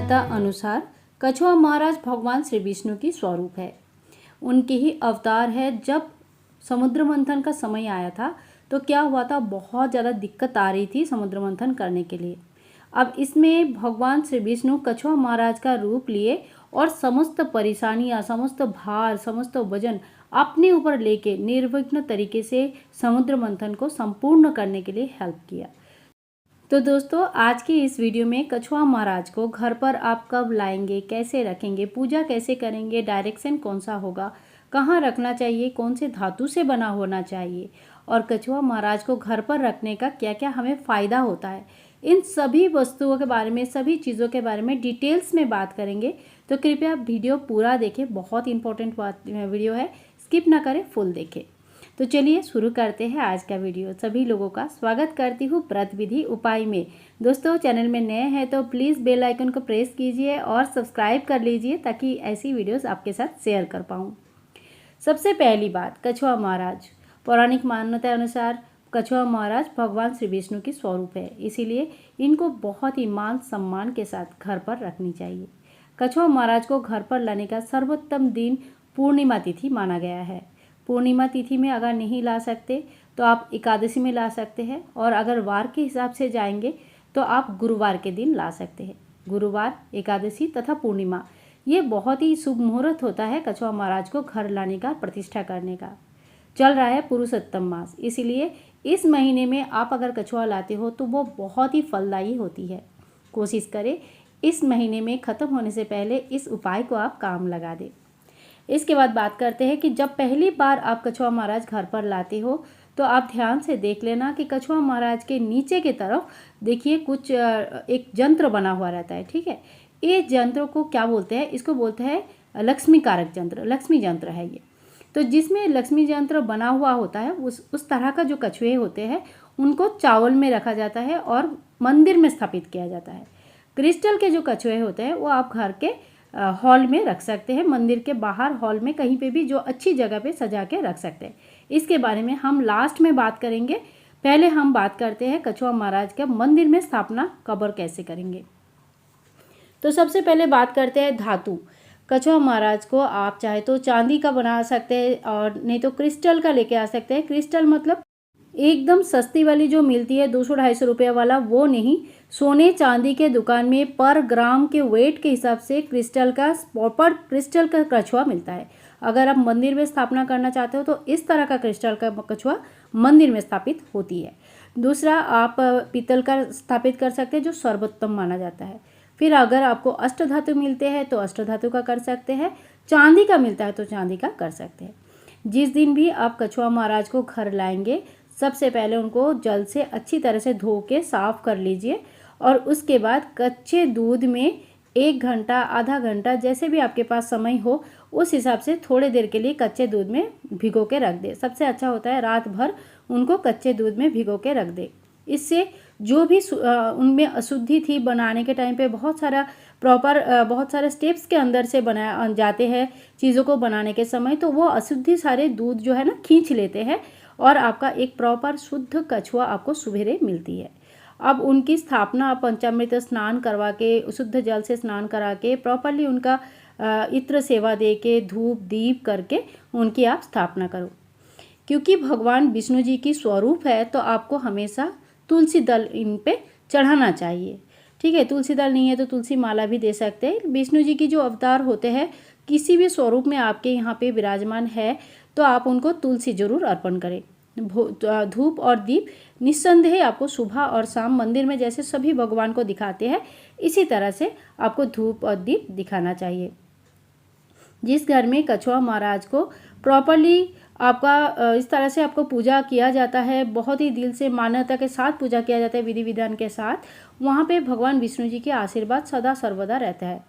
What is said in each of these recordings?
मान्यता अनुसार कछुआ महाराज भगवान श्री विष्णु की स्वरूप है, उनके ही अवतार है। जब समुद्र मंथन का समय आया था तो क्या हुआ था, बहुत ज़्यादा दिक्कत आ रही थी समुद्र मंथन करने के लिए। अब इसमें भगवान श्री विष्णु कछुआ महाराज का रूप लिए और समस्त परेशानियां, समस्त भार, समस्त वजन अपने ऊपर लेके निर्विघ्न तरीके से समुद्र मंथन को संपूर्ण करने के लिए हेल्प किया। तो दोस्तों, आज की इस वीडियो में कछुआ महाराज को घर पर आप कब लाएंगे, कैसे रखेंगे, पूजा कैसे करेंगे, डायरेक्शन कौन सा होगा, कहाँ रखना चाहिए, कौन से धातु से बना होना चाहिए और कछुआ महाराज को घर पर रखने का क्या क्या हमें फ़ायदा होता है, इन सभी वस्तुओं के बारे में, सभी चीज़ों के बारे में डिटेल्स में बात करेंगे। तो कृपया वीडियो पूरा देखें, बहुत इंपॉर्टेंट वीडियो है, स्किप ना करें, फुल देखें। तो चलिए शुरू करते हैं आज का वीडियो। सभी लोगों का स्वागत करती हूँ व्रत विधि उपाय में। दोस्तों, चैनल में नए हैं तो प्लीज़ बेल आइकन को प्रेस कीजिए और सब्सक्राइब कर लीजिए ताकि ऐसी वीडियोस आपके साथ शेयर कर पाऊँ। सबसे पहली बात, कछुआ महाराज। पौराणिक मान्यता अनुसार कछुआ महाराज भगवान श्री विष्णु की स्वरूप है, इसीलिए इनको बहुत ही मान सम्मान के साथ घर पर रखनी चाहिए। कछुआ महाराज को घर पर लाने का सर्वोत्तम दिन पूर्णिमा तिथि माना गया है। पूर्णिमा तिथि में अगर नहीं ला सकते तो आप एकादशी में ला सकते हैं, और अगर वार के हिसाब से जाएंगे तो आप गुरुवार के दिन ला सकते हैं। गुरुवार, एकादशी तथा पूर्णिमा, ये बहुत ही शुभ मुहूर्त होता है कछुआ महाराज को घर लाने का, प्रतिष्ठा करने का। चल रहा है पुरुषोत्तम मास, इसीलिए इस महीने में आप अगर कछुआ लाते हो तो वो बहुत ही फलदायी होती है। कोशिश करें इस महीने में ख़त्म होने से पहले इस उपाय को आप काम लगा दें। इसके बाद बात करते हैं कि जब पहली बार आप कछुआ महाराज घर पर लाते हो तो आप ध्यान से देख लेना कि कछुआ महाराज के नीचे की तरफ देखिए कुछ एक यंत्र बना हुआ रहता है। ठीक है, ये यंत्र को क्या बोलते हैं, इसको बोलते हैं लक्ष्मी कारक यंत्र, लक्ष्मी यंत्र है ये। तो जिसमें लक्ष्मी यंत्र बना हुआ होता है उस तरह का जो कछुए होते हैं उनको चावल में रखा जाता है और मंदिर में स्थापित किया जाता है। क्रिस्टल के जो कछुए होते हैं वो आप घर के हॉल में रख सकते हैं, मंदिर के बाहर हॉल में कहीं पे भी जो अच्छी जगह पे सजा के रख सकते हैं। इसके बारे में हम लास्ट में बात करेंगे। पहले हम बात करते हैं कछुआ महाराज का मंदिर में स्थापना कब और कैसे करेंगे। तो सबसे पहले बात करते हैं धातु। कछुआ महाराज को आप चाहे तो चांदी का बना सकते हैं और नहीं तो क्रिस्टल का लेके आ सकते हैं। क्रिस्टल मतलब एकदम सस्ती वाली जो मिलती है 200-250 रुपये वाला, वो नहीं, सोने चांदी के दुकान में पर ग्राम के वेट के हिसाब से क्रिस्टल का, प्रॉपर क्रिस्टल का कछुआ मिलता है। अगर आप मंदिर में स्थापना करना चाहते हो तो इस तरह का क्रिस्टल का कछुआ मंदिर में स्थापित होती है। दूसरा, आप पीतल का स्थापित कर सकते हैं जो सर्वोत्तम माना जाता है। फिर अगर आपको अष्टधातु मिलते हैं तो अष्टधातु का कर सकते हैं, चांदी का मिलता है तो चांदी का कर सकते हैं। जिस दिन भी आप कछुआ महाराज को घर लाएंगे सबसे पहले उनको जल से अच्छी तरह से धो के साफ़ कर लीजिए और उसके बाद कच्चे दूध में 1 घंटा, आधा घंटा, जैसे भी आपके पास समय हो उस हिसाब से थोड़े देर के लिए कच्चे दूध में भिगो के रख दे। सबसे अच्छा होता है रात भर उनको कच्चे दूध में भिगो के रख दे। इससे जो भी उनमें अशुद्धि थी बनाने के टाइम पे बहुत सारे स्टेप्स के अंदर से बनाए जाते हैं चीज़ों को बनाने के समय, तो वो अशुद्धि सारे दूध जो है ना खींच लेते हैं और आपका एक प्रॉपर शुद्ध कछुआ आपको सवेरे मिलती है। अब उनकी स्थापना आप पंचामृत स्नान करवा के, शुद्ध जल से स्नान करा के, प्रॉपरली उनका इत्र सेवा दे के, धूप दीप करके उनकी आप स्थापना करो। क्योंकि भगवान विष्णु जी की स्वरूप है तो आपको हमेशा तुलसी दल इन पे चढ़ाना चाहिए। ठीक है, तुलसी दल नहीं है तो तुलसी माला भी दे सकते हैं। विष्णु जी की जो अवतार होते हैं किसी भी स्वरूप में आपके यहाँ पे विराजमान है तो आप उनको तुलसी जरूर अर्पण करें। धूप और दीप निस्संदेह आपको सुबह और शाम मंदिर में जैसे सभी भगवान को दिखाते हैं इसी तरह से आपको धूप और दीप दिखाना चाहिए। जिस घर में कछुआ महाराज को प्रॉपरली आपका इस तरह से आपको पूजा किया जाता है, बहुत ही दिल से मान्यता के साथ पूजा किया जाता है, विधि विधान के साथ, वहाँ पे भगवान विष्णु जी के आशीर्वाद सदा सर्वदा रहता है।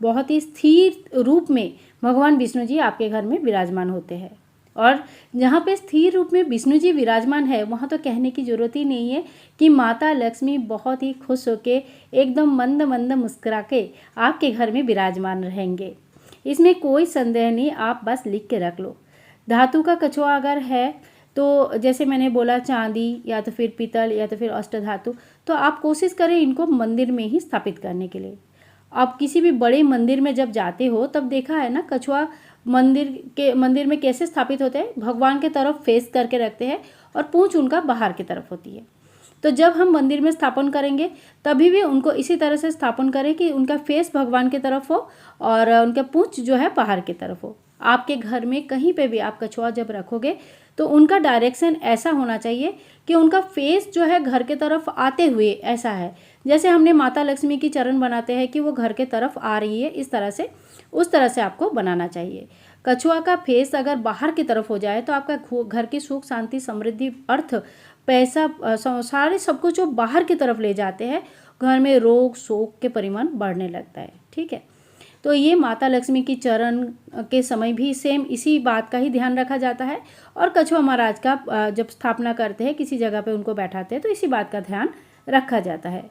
बहुत ही स्थिर रूप में भगवान विष्णु जी आपके घर में विराजमान होते हैं। और जहाँ पे स्थिर रूप में विष्णु जी विराजमान है वहाँ तो कहने की ज़रूरत ही नहीं है कि माता लक्ष्मी बहुत ही खुश होके एकदम मंद मंद मुस्कुरा के आपके घर में विराजमान रहेंगे। इसमें कोई संदेह नहीं, आप बस लिख के रख लो। धातु का कछुआ अगर है तो जैसे मैंने बोला चांदी या तो फिर पीतल या तो फिर अष्टधातु, तो आप कोशिश करें इनको मंदिर में ही स्थापित करने के लिए। आप किसी भी बड़े मंदिर में जब जाते हो तब देखा है ना, कछुआ मंदिर में कैसे स्थापित होते हैं, भगवान के तरफ फेस करके रखते हैं और पूंछ उनका बाहर की तरफ होती है। तो जब हम मंदिर में स्थापन करेंगे तभी भी उनको इसी तरह से स्थापन करें कि उनका फेस भगवान की तरफ हो और उनका पूंछ जो है बाहर की तरफ हो। आपके घर में कहीं पे भी आप कछुआ जब रखोगे तो उनका डायरेक्शन ऐसा होना चाहिए कि उनका फेस जो है घर के तरफ आते हुए ऐसा है, जैसे हमने माता लक्ष्मी की चरण बनाते हैं कि वो घर के तरफ आ रही है, इस तरह से उस तरह से आपको बनाना चाहिए। कछुआ का फेस अगर बाहर की तरफ हो जाए तो आपका घर की सुख शांति समृद्धि अर्थ पैसा सारे सब कुछ जो बाहर की तरफ ले जाते हैं, घर में रोग शोक के परिमाण बढ़ने लगता है। ठीक है, तो ये माता लक्ष्मी की चरण के समय भी सेम इसी बात का ही ध्यान रखा जाता है और कछुआ महाराज का जब स्थापना करते हैं किसी जगह पे उनको बैठाते हैं तो इसी बात का ध्यान रखा जाता है।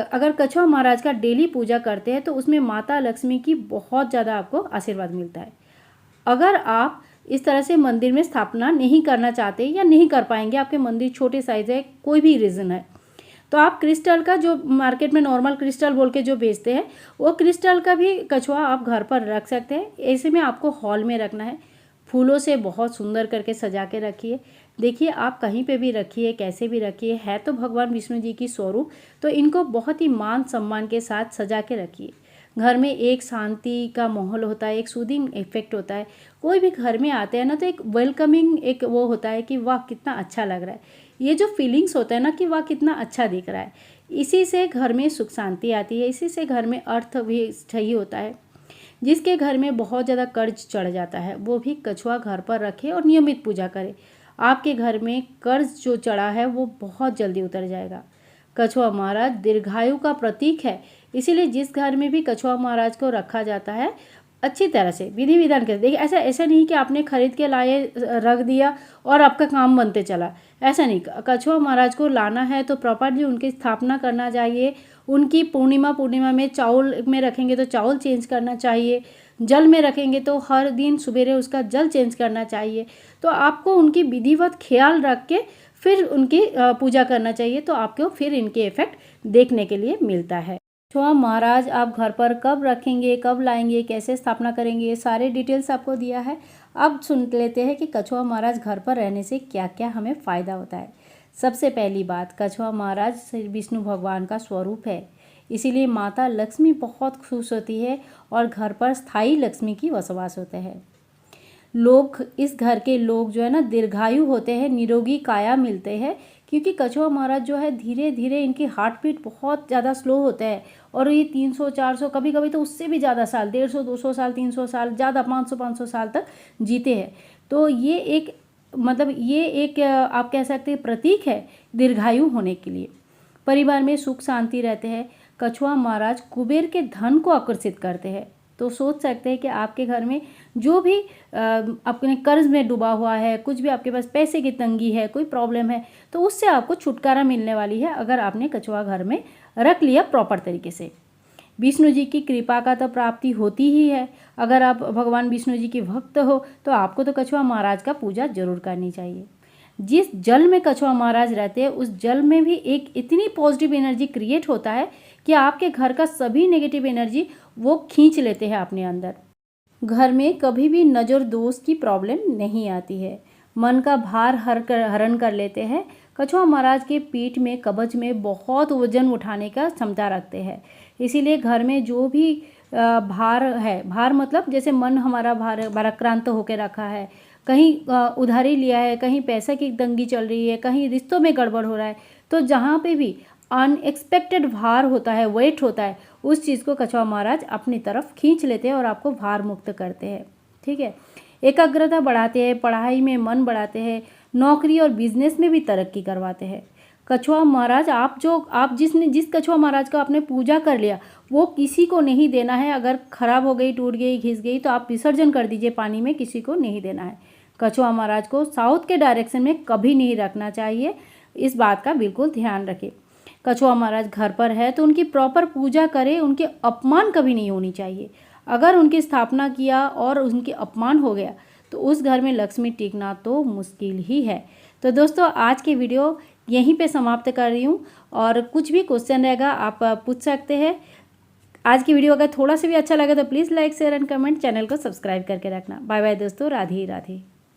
अगर कछुआ महाराज का डेली पूजा करते हैं तो उसमें माता लक्ष्मी की बहुत ज़्यादा आपको आशीर्वाद मिलता है। अगर आप इस तरह से मंदिर में स्थापना नहीं करना चाहते या नहीं कर पाएंगे, आपके मंदिर छोटे साइज है, कोई भी रीज़न है, तो आप क्रिस्टल का जो मार्केट में नॉर्मल क्रिस्टल बोल के जो बेचते हैं वो क्रिस्टल का भी कछुआ आप घर पर रख सकते हैं। ऐसे में आपको हॉल में रखना है, फूलों से बहुत सुंदर करके सजा के रखिए। देखिए आप कहीं पे भी रखिए, कैसे भी रखिए, है तो भगवान विष्णु जी की स्वरूप, तो इनको बहुत ही मान सम्मान के साथ सजा के रखिए। घर में एक शांति का माहौल होता है, एक सूदिंग इफेक्ट होता है। कोई भी घर में आते हैं ना तो एक वेलकमिंग एक वो होता है कि वाह कितना अच्छा लग रहा है, ये जो फीलिंग्स होता है ना कि वाह कितना अच्छा दिख रहा है, इसी से घर में सुख शांति आती है, इसी से घर में अर्थ भी सही होता है। जिसके घर में बहुत ज़्यादा कर्ज चढ़ जाता है वो भी कछुआ घर पर रखे और नियमित पूजा करे। आपके घर में कर्ज जो चढ़ा है वो बहुत जल्दी उतर जाएगा। कछुआ महाराज दीर्घायु का प्रतीक है, इसीलिए जिस घर में भी कछुआ महाराज को रखा जाता है अच्छी तरह से विधि विधान कर, देखिए ऐसा नहीं कि आपने खरीद के लाए रख दिया और आपका काम बनते चला, ऐसा नहीं। कछुआ महाराज को लाना है तो प्रॉपरली उनकी स्थापना करना चाहिए। उनकी पूर्णिमा में चावल में रखेंगे तो चावल चेंज करना चाहिए, जल में रखेंगे तो हर दिन सुबेरे उसका जल चेंज करना चाहिए। तो आपको उनकी विधिवत ख्याल रख के फिर उनकी पूजा करना चाहिए, तो आपको फिर इनके इफेक्ट देखने के लिए मिलता है। कछुआ महाराज आप घर पर कब रखेंगे, कब लाएंगे, कैसे स्थापना करेंगे, ये सारे डिटेल्स आपको दिया है। अब सुन लेते हैं कि कछुआ महाराज घर पर रहने से क्या क्या हमें फ़ायदा होता है। सबसे पहली बात, कछुआ महाराज श्री विष्णु भगवान का स्वरूप है, इसीलिए माता लक्ष्मी बहुत खुश होती है और घर पर स्थायी लक्ष्मी की वसवास होते हैं। लोग इस घर के लोग जो है ना दीर्घायु होते हैं, निरोगी काया मिलते हैं, क्योंकि कछुआ महाराज जो है धीरे धीरे इनकी हार्ट बीट बहुत ज़्यादा स्लो होता है और ये 300-400 कभी कभी तो उससे भी ज़्यादा साल, 150-200 साल, 300 साल, ज़्यादा 500 साल तक जीते हैं। तो ये एक आप कह सकते हैं प्रतीक है दीर्घायु होने के लिए। परिवार में सुख शांति रहते हैं। कछुआ महाराज कुबेर के धन को आकर्षित करते हैं। तो सोच सकते हैं कि आपके घर में जो भी अपने कर्ज में डूबा हुआ है, कुछ भी आपके पास पैसे की तंगी है, कोई प्रॉब्लम है, तो उससे आपको छुटकारा मिलने वाली है अगर आपने कछुआ घर में रख लिया प्रॉपर तरीके से। विष्णु जी की कृपा का तो प्राप्ति होती ही है। अगर आप भगवान विष्णु जी की भक्त हो तो आपको तो कछुआ महाराज का पूजा जरूर करनी चाहिए। जिस जल में कछुआ महाराज रहते हैं उस जल में भी एक इतनी पॉजिटिव एनर्जी क्रिएट होता है कि आपके घर का सभी नेगेटिव एनर्जी वो खींच लेते हैं अपने अंदर। घर में कभी भी नज़र दोष की प्रॉब्लम नहीं आती है। मन का भार हरण कर लेते हैं। कछुआ महाराज के पीठ में कब्ज में बहुत वजन उठाने का क्षमता रखते हैं, इसीलिए घर में जो भी भार है, भार मतलब जैसे मन हमारा भाराक्रांत होकर रखा है, कहीं उधारी लिया है, कहीं पैसा की तंगी चल रही है, कहीं रिश्तों में गड़बड़ हो रहा है, तो जहाँ पे भी अनएक्सपेक्टेड भार होता है, वेट होता है, उस चीज़ को कछुआ महाराज अपनी तरफ खींच लेते हैं और आपको भार मुक्त करते हैं। ठीक है, एकाग्रता बढ़ाते हैं, पढ़ाई में मन बढ़ाते हैं, नौकरी और बिजनेस में भी तरक्की करवाते हैं। कछुआ महाराज आप जिस कछुआ महाराज का आपने पूजा कर लिया वो किसी को नहीं देना है। अगर खराब हो गई, टूट गई, घिस गई तो आप विसर्जन कर दीजिए पानी में, किसी को नहीं देना है। कछुआ महाराज को साउथ के डायरेक्शन में कभी नहीं रखना चाहिए, इस बात का बिल्कुल ध्यान रखें। कछुआ महाराज घर पर है तो उनकी प्रॉपर पूजा करें, उनके अपमान कभी नहीं होनी चाहिए। अगर उनकी स्थापना किया और उनके अपमान हो गया तो उस घर में लक्ष्मी टिकना तो मुश्किल ही है। तो दोस्तों आज की वीडियो यहीं पे समाप्त कर रही हूँ और कुछ भी क्वेश्चन रहेगा आप पूछ सकते हैं। आज की वीडियो अगर थोड़ा सा भी अच्छा लगे तो please like share and comment, channel को सब्सक्राइब करके रखना। बाय बाय दोस्तों, राधे राधे।